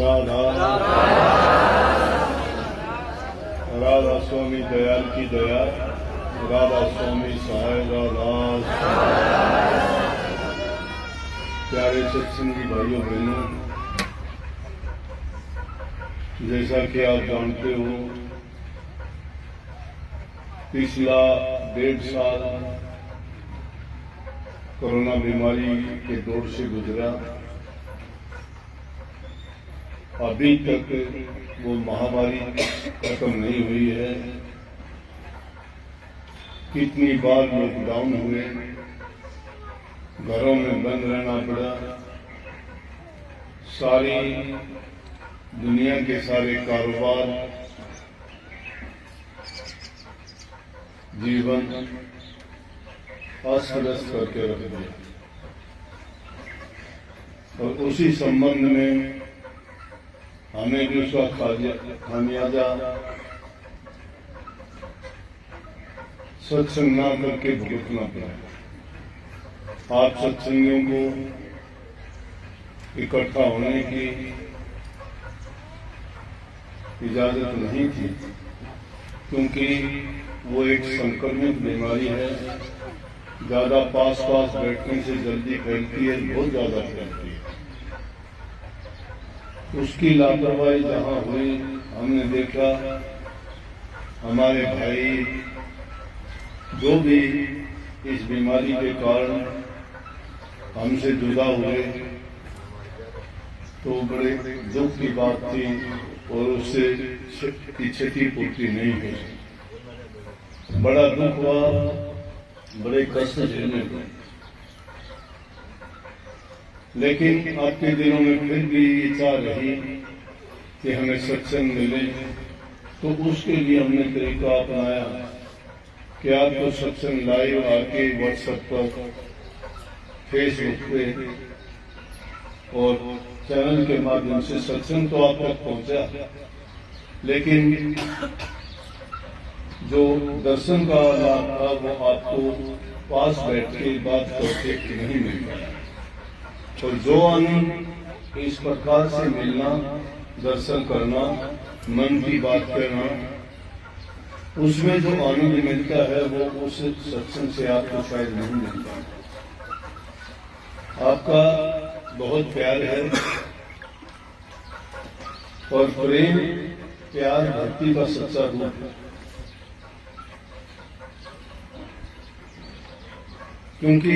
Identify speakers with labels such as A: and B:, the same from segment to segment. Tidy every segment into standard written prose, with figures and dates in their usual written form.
A: राधा राधा स्वामी दयाल की दया, राधा स्वामी सहाय दास। प्यारे सत्संगी भाइयों बहनों, जैसा कि आप जानते हो, पिछला 1.5 साल कोरोना बीमारी के दौर से गुजरा। अभी तक वो महामारी खत्म नहीं हुई है। कितनी बार लॉकडाउन हुए, घरों में बंद रहना पड़ा, सारी दुनिया के सारे कारोबार, जीवन अस्त व्यस्त करके रख दिया। और उसी संबंध में हमें भी उसका खामियाजा सत्संग ना करके भुगतना पड़ा। आप सत्संगियों को इकट्ठा होने की इजाजत नहीं थी, क्योंकि वो एक संक्रमित बीमारी है। ज्यादा पास बैठने से जल्दी फैलती है, बहुत ज्यादा फैलती है। उसकी लापरवाही जहां हुई, हमने देखा हमारे भाई जो भी इस बीमारी के कारण हमसे जुदा हुए, तो बड़े दुख की बात थी और उससे क्षतिपूर्ति नहीं हुई। बड़ा दुख हुआ, बड़े कष्ट झेलने पड़े। लेकिन आपके दिलों में फिर भी इच्छा रही कि हमें सत्संग मिले, तो उसके लिए हमने तरीका अपनाया कि आपको सत्संग लाइव आके व्हाट्सएप पर, फेसबुक पे और चैनल के माध्यम से सत्संग तो आप तक पहुंचा, लेकिन जो दर्शन का लाभ था वो आपको पास बैठ के बात करके नहीं मिल पाया। तो जो आनंद इस प्रकार से मिलना, दर्शन करना, मन की बात करना, उसमें जो आनंद मिलता है वो उस सत्संग से आपको शायद नहीं मिलता। आपका बहुत प्यार है और प्रेम, प्यार भक्ति का सच्चा रूप है। क्योंकि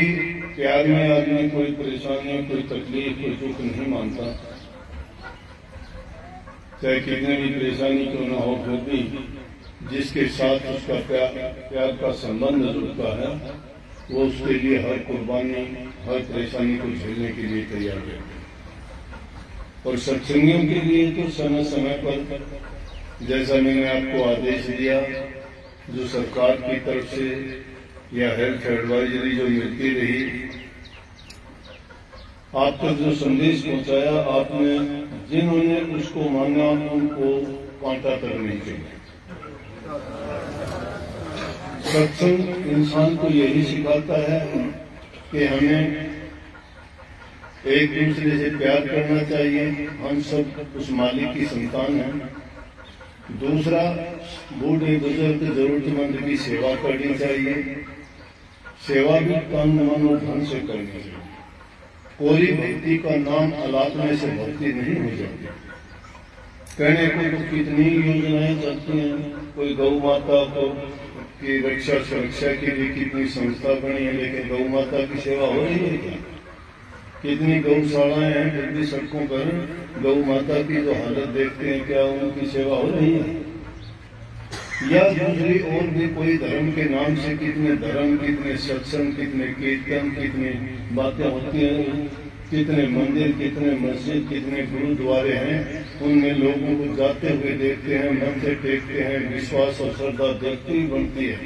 A: प्यार में आदमी कोई परेशानी, कोई तकलीफ, कोई दुख नहीं मानता। चाहे कितने भी परेशानी क्यों न हो, फिर भी जिसके साथ उसका प्यार का संबंध जुड़ता है, वो उसके लिए हर कुर्बानी, हर परेशानी को झेलने के लिए तैयार है। और सत्संगियों के लिए तो समय समय पर, जैसा मैंने आपको आदेश दिया, जो सरकार की तरफ से या हेल्थ एडवाइजरी जो मिलती रही, आप तक जो संदेश पहुंचाया आपने, जिन्होंने उसको माना उनको कांटा तक नहीं चाहिए। सत्संग इंसान को यही सिखाता है कि हमें एक दूसरे से प्यार करना चाहिए। हम सब उस मालिक की संतान हैं। दूसरा, बूढ़े बुजुर्ग जरूरतमंद की सेवा करनी चाहिए। सेवा भी तन मन और धन से करनी चाहिए। कोई भक्ति का नाम अलापने से भक्ति नहीं हो जाती। कहने को तो कितनी योजनाएं चलती हैं, कोई गौ माता को की रक्षा सुरक्षा के लिए कितनी संस्था बनी है, लेकिन गौ माता की सेवा हो रही है क्या? कितनी गौशालाएं हैं, फिर भी सड़कों पर गौ माता की जो हालत देखते हैं, क्या उनकी सेवा हो रही है? या दूसरी और भी कोई धर्म के नाम से कितने धर्म, कितने सत्संग, कितने कीर्तन, कितनी बातें होती हैं, कितने मंदिर, कितने मस्जिद, कितने गुरुद्वारे हैं, उनमें लोगों को जाते हुए देखते हैं, मन से टेकते हैं, विश्वास और श्रद्धा देखते ही बनती है।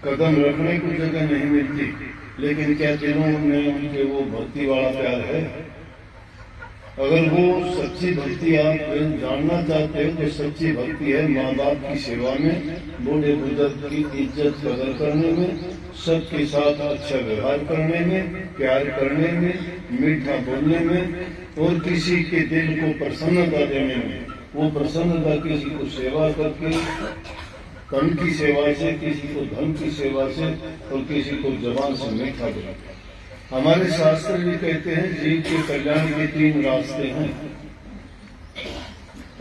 A: कदम रखने को जगह नहीं मिलती, लेकिन क्या दिलों में उनके वो भक्ति वाला प्यार है? अगर वो सच्ची भक्ति आप जानना चाहते हो, तो सच्ची भक्ति है माँ बाप की सेवा में, बूढ़े बुजुर्ग की इज्जत कदर करने में, सबके साथ अच्छा व्यवहार करने में, प्यार करने में, मीठा बोलने में, और किसी के दिल को प्रसन्नता देने में। वो प्रसन्नता किसी को सेवा करके, तन की सेवा से, किसी को धन की सेवा से और किसी को जबान से मीठा देना। हमारे शास्त्र भी कहते हैं जीव के कल्याण के 3 रास्ते हैं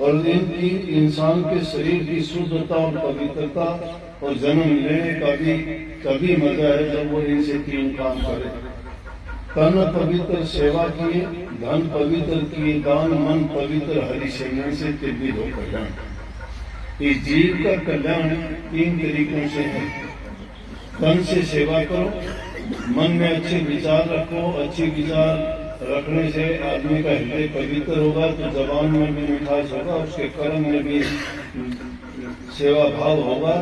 A: और इन 3 इंसान के शरीर की शुद्धता और पवित्रता और जन्म लेने का भी तभी मजा है जब वो इनसे 3 काम करे। तन पवित्र सेवा किए, धन पवित्र किए दान, मन पवित्र हरि सेवन से तिब्बी हो कल्याण। इस जीव का कल्याण 3 तरीकों से है। तन से सेवा करो, मन में अच्छे विचार रखो। अच्छे विचार रखने से आदमी का हृदय पवित्र होगा तो जबान में भी मिठास होगा, उसके कर्म में भी सेवा भाव होगा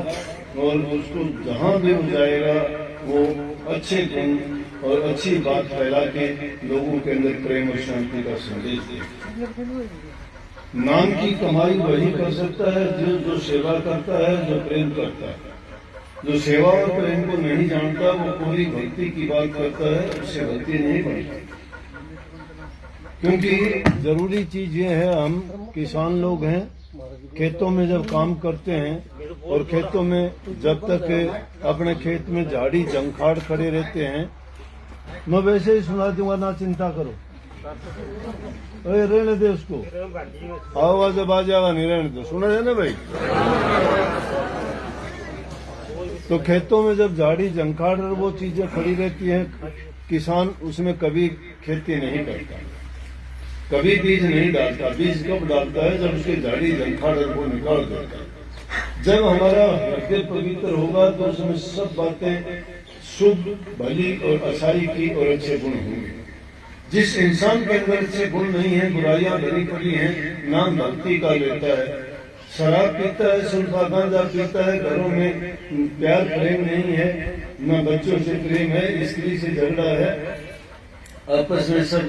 A: और उसको जहां भी हो जाएगा वो अच्छे गुण और अच्छी बात फैला के लोगों के अंदर प्रेम और शांति का संदेश दे। नाम की कमाई वही कर सकता है जो सेवा करता है, जो प्रेम करता है। जो सेवा और प्रेम को नहीं जानता वो पूरी भक्ति की बात करता है, उससे भक्ति नहीं बनती। क्योंकि जरूरी चीज ये है, हम किसान लोग हैं, खेतों में जब काम करते हैं और खेतों में जब तक अपने खेत में झाड़ी जंखाड़ खड़े रहते हैं, मैं वैसे ही सुना दूंगा, ना चिंता करो, अरे रहने दे उसको, आवाज जब आ जाएगा नहीं रहने दो, सुना है ना भाई। तो खेतों में जब झाड़ी जंखाड़ और वो चीजें खड़ी रहती हैं, किसान उसमें कभी खेती नहीं करता, कभी बीज नहीं डालता। बीज कब डालता है? जब उसके झाड़ी जंखाड़ को निकाल देता है। जब हमारा हृदय पवित्र होगा तो उसमें सब बातें शुभ, भली और अच्छाई की और अच्छे गुण होंगे। जिस इंसान के अंदर अच्छे गुण नहीं है, बुराइयां भरी पड़ी हैं, नाम भक्ति का लेता है, शराब पीता है, सुल्फा गांजा पीता है, घरों में प्यार प्रेम नहीं है, न बच्चों से प्रेम है, स्त्री से झगड़ा है, आपस में सब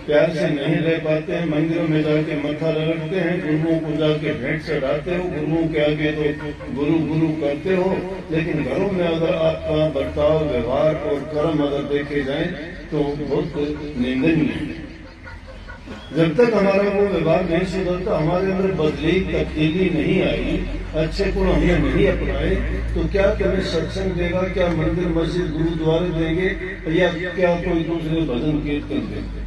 A: प्यार से नहीं रह पाते हैं, मंदिरों में जाके मत्था रगड़ते हैं, गुरुओं को जाके भेंट चढ़ाते हो, गुरुओं के आगे तो गुरु गुरु करते हो, लेकिन घरों में अगर आपका बर्ताव, व्यवहार और कर्म अगर देखे जाए तो बहुत निंदनीय है। जब तक हमारा वो व्यवहार नहीं सुधरता, हमारे अंदर बदली तब्दीली नहीं आई, अच्छे गुण हमने नहीं अपनाए, तो क्या कभी सत्संग देगा, क्या मंदिर मस्जिद गुरुद्वारे देंगे, या क्या कोई दूसरे भजन कीर्तन देंगे।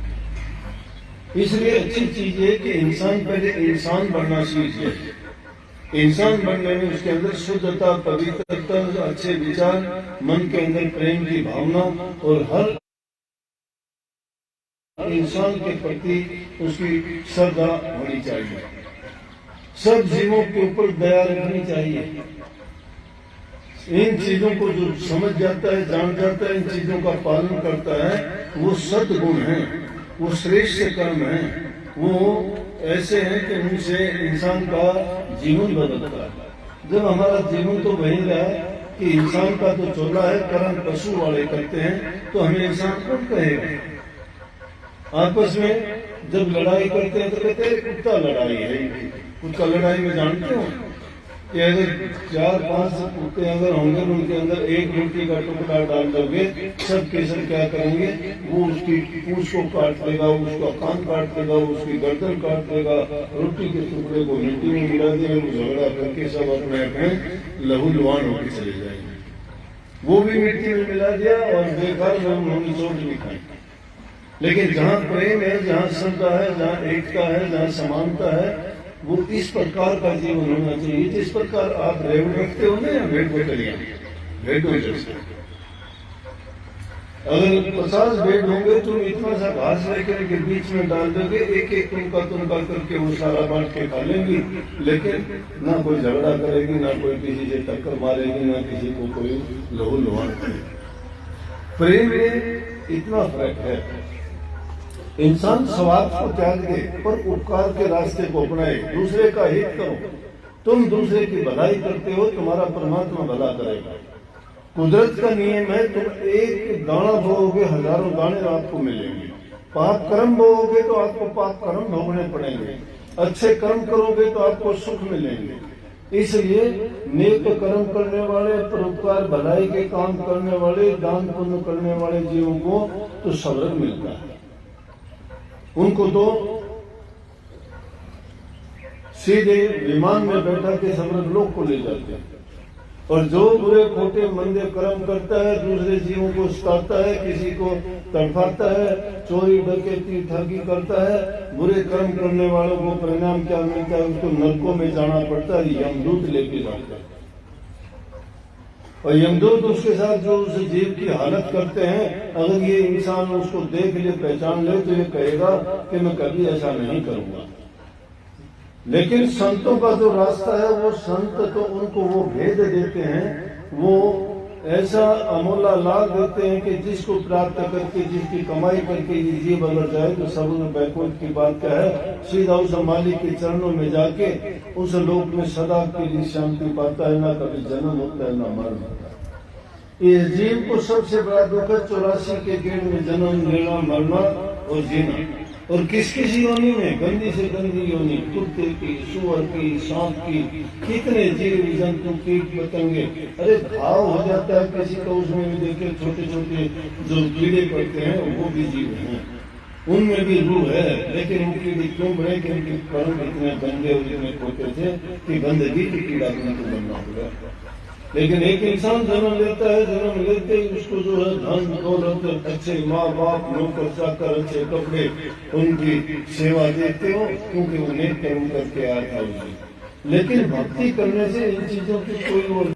A: इसलिए अच्छी चीज है कि इंसान पहले इंसान बनना सीखे। इंसान बनने में उसके अंदर शुद्धता, पवित्रता, अच्छे विचार, मन के अंदर प्रेम की भावना और हर इंसान के प्रति उसकी श्रद्धा होनी चाहिए। सब जीवों के ऊपर दया रखनी चाहिए। इन चीजों को जो समझ जाता है, जान जाता है, इन चीजों का पालन करता है, वो सद्गुण है, वो श्रेष्ठ कर्म है, वो ऐसे हैं कि उनसे इंसान का जीवन बदलता है। जब हमारा जीवन तो वही रहा कि इंसान का तो चोला है, कर्म पशु वाले करते हैं, तो हमें इंसान कौन कहेगा? आपस में जब लड़ाई करते हैं तो कहते हैं कुत्ता लड़ाई है। कुत्ता लड़ाई में जानते हो कि अगर 4-5 कुत्ते अगर होंगे, उनके अंदर एक रोटी का टुकड़ा डाल दोगे, सब केसर क्या करेंगे? वो उसकी पूंछ को काट देगा, उसका कान काट देगा, उसकी गर्दन काट देगा, रोटी के टुकड़े को मिट्टी में गिरा देंगे, झगड़ा करके सब अपने अपने लहू लुहान होकर चले जाएंगे। वो भी मिट्टी में मिला दिया और बेकार में उन्होंने चोट भी खाई। लेकिन जहाँ प्रेम है, जहाँ श्रद्धा है, जहाँ एकता है, जहाँ समानता है, वो इस प्रकार का जीवन होना चाहिए। जिस प्रकार आप रेवड़ रखते हो ना, या भेड़ बकरियां, भेड़ अगर 50 भेड़ होंगे तो इतना सा घास लेकर के बीच में डाल दोगे, एक एक तुनका करके वो सारा बांट के खा लेंगी, लेकिन ना कोई झगड़ा करेगी, ना कोई किसी से टक्कर मारेगी, ना किसी को कोई लहू लुहान करेगी। प्रेम में इतना फर्क है। इंसान स्वार्थ को त्याग दे पर उपकार के रास्ते को अपनाए, दूसरे का हित करो। तुम दूसरे की भलाई करते हो, तुम्हारा परमात्मा भला करेगा। कुदरत का नियम है, तुम एक दाना बोओगे, हजारों दाने आपको मिलेंगे। पाप कर्म बोओगे तो आपको पाप कर्म भोगने पड़ेंगे, अच्छे कर्म करोगे तो आपको सुख मिलेंगे। इसलिए नेक कर्म करने वाले, परोपकार भलाई के काम करने वाले, दान पुण्य करने वाले जीवों को तो स्वर्ग मिलता है। उनको तो सीधे विमान में बैठा के समृद्ध लोक को ले जाते हैं। और जो बुरे खोटे मंदे कर्म करता है, दूसरे जीवों को सताता है, किसी को तड़पाता है, चोरी डकैती ठगी करता है, बुरे कर्म करने वालों को परिणाम क्या मिलता है? उसको नरकों में जाना पड़ता है, यमदूत लेके जाते हैं। और यमदूत उसके साथ जो उस जीव की हालत करते हैं, अगर ये इंसान उसको देख ले, पहचान ले, तो ये कहेगा कि मैं कभी ऐसा नहीं करूंगा। लेकिन संतों का जो रास्ता है, वो संत तो उनको वो भेद देते हैं, वो ऐसा अमोला लाभ देते हैं कि जिसको प्राप्त करके, जिसकी कमाई करके ये जीव अगर जाए तो सब में बैकुंठ की बात क्या है, सीधा उस मालिक के चरणों में जाके उस लोक में सदा के लिए शांति पाता है। ना कभी जन्म होता है, ना मरण होता है। इस जीव को सबसे बड़ा दुख है 84 के गेड़ में जन्म लेना, मरना और जीना। और किस किस योनि में, गंदी से गंदी योनि, कुत्ते की, सुअर की, सांप की, कितने जीव जंतु, कीट पतंगे। अरे घाव हो जाता है किसी का, उसमें भी देखे छोटे छोटे जो कीड़े पड़ते हैं, वो भी जीव हैं, उनमें भी रूह है। लेकिन वो कीड़े क्यों बने? क्योंकि कर्म इतने गंदे और इतने खोटे थे कि गंदगी की कीड़ा उनको बनना हुआ। लेकिन एक इंसान जन्म लेता है, जन्म लेते ही उसको जो है धन दौलत, अच्छे माँ बाप, नौकर चाकर, अच्छे कपड़े, उनकी सेवा देते हो, क्योंकि वो नेक कर्म करके आया था। लेकिन भक्ति करने से इन चीजों की कोई और